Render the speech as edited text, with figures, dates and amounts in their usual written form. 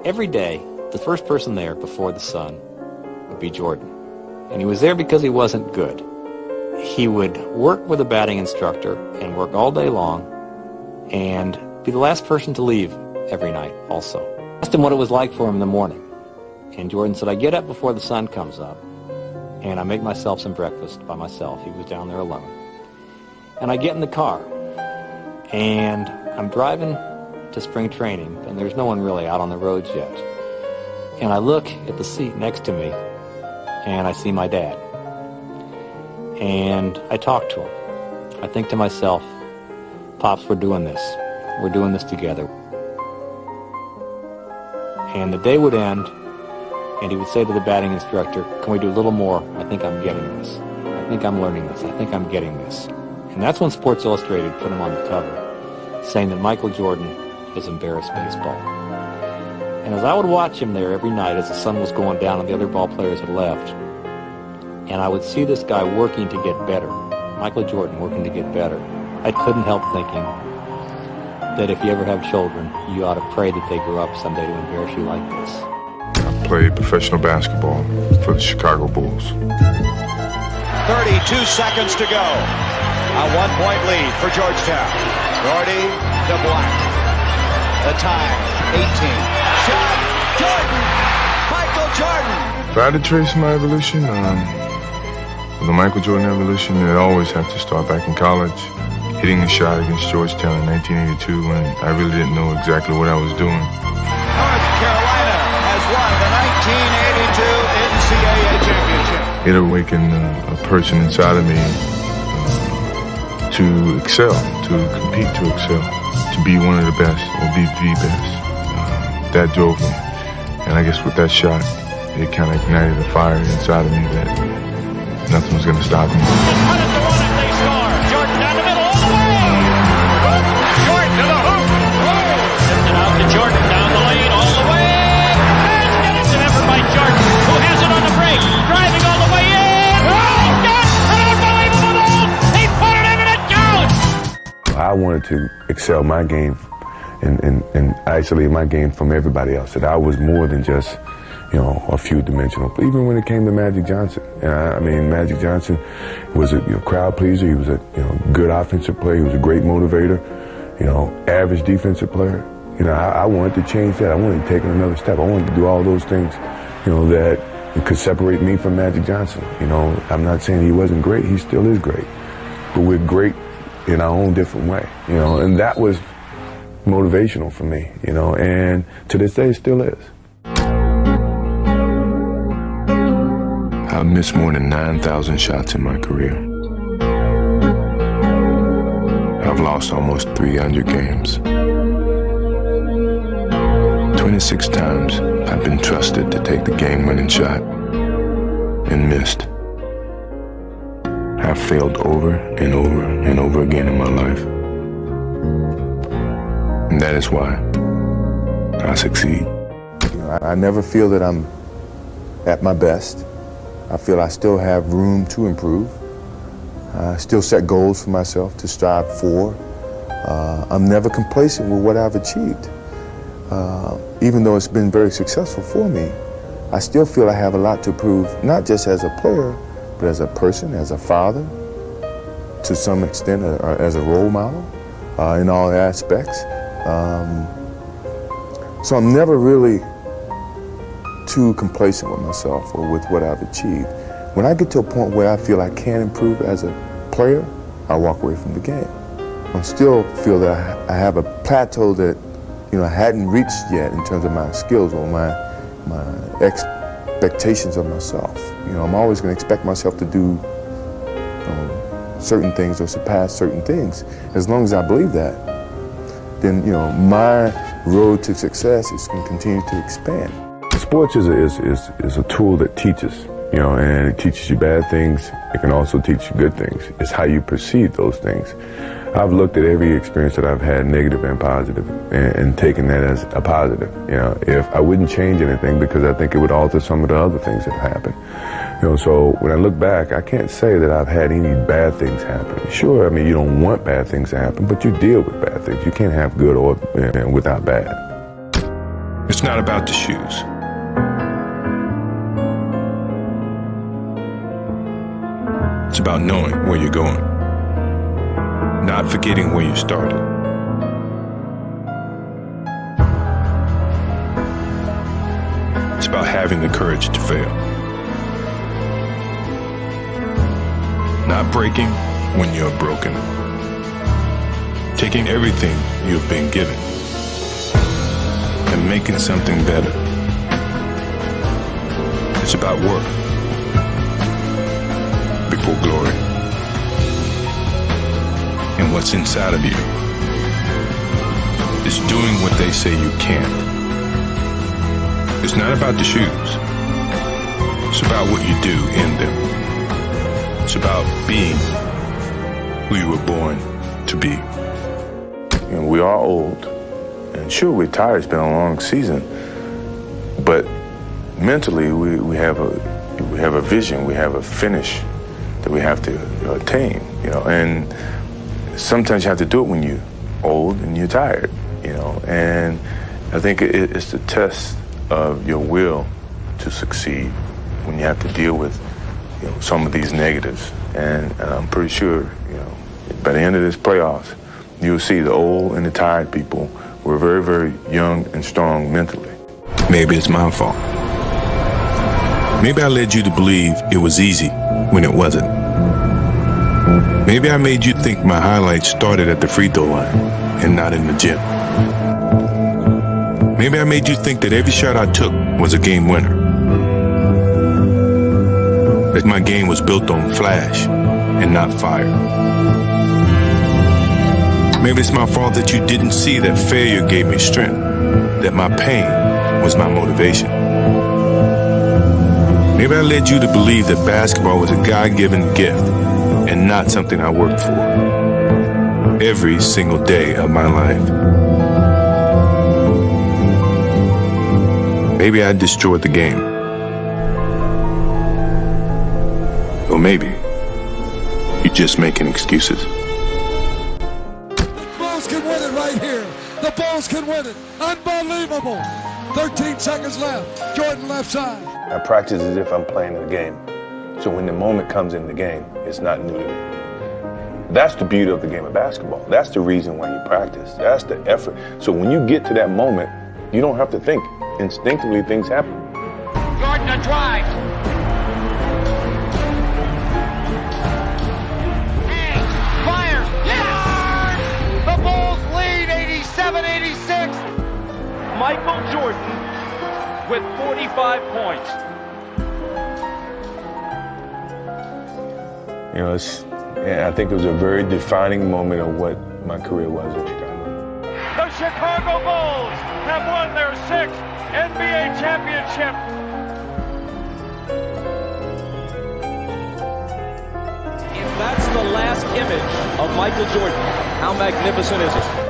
Every day, the first person there before the sun would be Jordan. And he was there because he wasn't good. He would work with a batting instructor and work all day long and be the last person to leave every night also. I asked him what it was like for him in the morning. And Jordan said, I get up before the sun comes up and I make myself some breakfast by myself. He was down there alone. And I get in the car and I'm driving to spring training and there's no one really out on the roads yet. And I look at the seat next to me and I see my dad. And I talk to him. I think to myself, Pops, we're doing this. We're doing this together. And the day would end, and he would say to the batting instructor, can we do a little more? I think I'm getting this. I think I'm learning this. I think I'm getting this. And that's when Sports Illustrated put him on the cover, saying that Michael Jordan has embarrassed baseball. And as I would watch him there every night as the sun was going down and the other ball players had left, and I would see this guy working to get better, Michael Jordan working to get better, I couldn't help thinking that if you ever have children, you ought to pray that they grow up someday to embarrass you like this. I played professional basketball for the Chicago Bulls. 32 seconds to go. A 1-point lead for Georgetown. Gordy to Black. The time, 18. Shot, Jordan! Michael Jordan! If I had to trace my evolution, the Michael Jordan evolution, it always had to start back in college. Hitting the shot against Georgetown in 1982 when I really didn't know exactly what I was doing. North Carolina has won the 1982 NCAA championship. It awakened a person inside of me to excel, to compete, to excel, to be one of the best, or be the best. That drove me. And I guess with that shot, it kind of ignited a fire inside of me that nothing was going to stop me. Jordan down the middle, all the way! Jordan to the hoop! Tipped it out to Jordan down the lane, all the way! And get it to effort by Jordan, who has it on the break, driving all the way in! Oh, got an unbelievable goal! He put it in and it goes! I wanted to excel my game and isolate my game from everybody else. That I was more than just, you know, a few dimensional. Even when it came to Magic Johnson, I mean, Magic Johnson was a crowd pleaser. He was a good offensive player. He was a great motivator. Average defensive player. I wanted to change that. I wanted to take it another step. I wanted to do all those things, that could separate me from Magic Johnson. I'm not saying he wasn't great. He still is great, but we're great in our own different way. And that was motivational for me. And to this day, it still is. I've missed more than 9,000 shots in my career. I've lost almost 300 games. 26 times I've been trusted to take the game-winning shot and missed. I've failed over and over and over again in my life. And that is why I succeed. I never feel that I'm at my best. I feel I still have room to improve. I still set goals for myself to strive for. I'm never complacent with what I've achieved. Even though it's been very successful for me, I still feel I have a lot to prove, not just as a player, but as a person, as a father, to some extent, as a role model, in all aspects. So I'm never really too complacent with myself or with what I've achieved. When I get to a point where I feel I can improve as a player, I walk away from the game. I still feel that I have a plateau that I hadn't reached yet in terms of my skills or my expectations of myself. I'm always going to expect myself to do certain things or surpass certain things. As long as I believe that, then my road to success is going to continue to expand. Sports is a tool that teaches, and it teaches you bad things. It can also teach you good things. It's how you perceive those things. I've looked at every experience that I've had, negative and positive, and taken that as a positive. If I wouldn't change anything because I think it would alter some of the other things that happened. So when I look back, I can't say that I've had any bad things happen. Sure, you don't want bad things to happen, but you deal with bad things. You can't have good or without bad. It's not about the shoes. It's about knowing where you're going, not forgetting where you started. It's about having the courage to fail, not breaking when you're broken, taking everything you've been given and making something better. It's about work before glory and what's inside of you. It's doing what they say you can't. It's not about the shoes. It's about what you do in them. It's about being who you were born to be. You know, we are old, and sure, we're tired. It's been a long season, but mentally, we have a vision. We have a finish that we have to attain. You know, and sometimes you have to do it when you're old and you're tired. You know, and I think it's the test of your will to succeed when you have to deal with, you know, some of these negatives. And I'm pretty sure, you know, by the end of this playoffs, you'll see the old and the tired people were very, very young and strong mentally. Maybe it's my fault. Maybe I led you to believe it was easy when it wasn't. Maybe I made you think my highlights started at the free throw line and not in the gym. Maybe I made you think that every shot I took was a game winner. That my game was built on flash and not fire. Maybe it's my fault that you didn't see that failure gave me strength, that my pain was my motivation. Maybe I led you to believe that basketball was a God-given gift and not something I worked for every single day of my life. Maybe I destroyed the game. Or maybe you're just making excuses. The Bulls can win it right here. The Bulls can win it. Unbelievable. 13 seconds left. Jordan left side. I practice as if I'm playing the game. So when the moment comes in the game, it's not new to me. That's the beauty of the game of basketball. That's the reason why you practice. That's the effort. So when you get to that moment, you don't have to think. Instinctively, things happen. Jordan to drive. Hangs, fires, yes! The Bulls lead 87-86. Michael Jordan with 45 points. You know, I think it was a very defining moment of what my career was in Chicago. The Chicago Bulls have won their 6th NBA championship. If that's the last image of Michael Jordan, how magnificent is it?